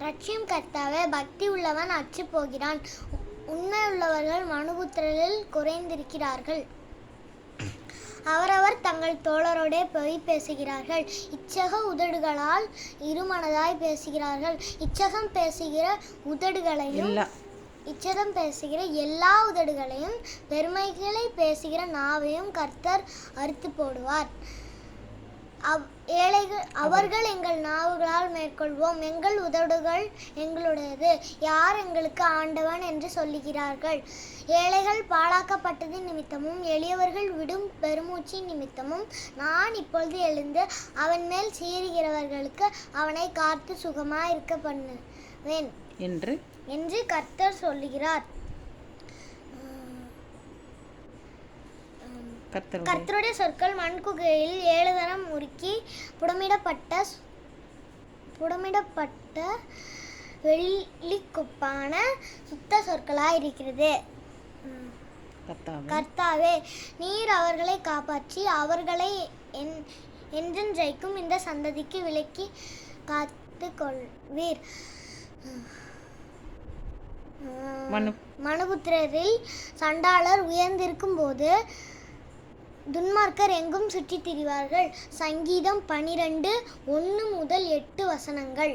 ரட்சியும் கர்த்தாவே, பக்தி உள்ளவன் அற்று போகிறான். உண்மையுள்ளவர்கள் மனுபுத்திரரில் குறைந்திருக்கிறார்கள். அவரவர் தங்கள் தோழரோடே பொய் பேசுகிறார்கள். இச்சக உதடுகளால் இருமனதாய் பேசுகிறார்கள். இச்சகம் பேசுகிற எல்லா உதடுகளையும் பெருமைகளை பேசுகிற நாவையும் கர்த்தர் அறுத்து போடுவார். அவர்கள் எங்கள் நாவுகளால் மேற்கொள்வோம், எங்கள் உதடுகள் எங்களுடையது, யார் எங்களுக்கு ஆண்டவன் என்று சொல்லுகிறார்கள். ஏழைகள் பாழாக்கப்பட்டதின் நிமித்தமும் எளியவர்கள் விடும் பெருமூச்சின் நிமித்தமும் நான் இப்பொழுது எழுந்து அவன் மேல் சீறுகிறவர்களுக்கு அவனை காத்து சுகமாயிருக்க பண்ணுவேன் என்று கர்த்தர் சொல்லுகிறார். கர்த்தருடைய சொற்கள் மண்குகையில் 7 தரம் உருக்கி புடமிடப்பட்ட வெள்ளிக்கொப்பான சுத்த சொற்களாயிருக்கிறது. கர்த்தாவே, நீர் அவர்களை காப்பாற்றி அவர்களை என்றென்றைக்கும் இந்த சந்ததிக்கு விலக்கி காத்து கொள்வீர். மனுபுத்திரரில் சண்டாளர் உயர்ந்திருக்கும் போது துன்மார்க்கர் எங்கும் சுற்றித் திரிவார்கள். சங்கீதம் 12:1-8 வசனங்கள்.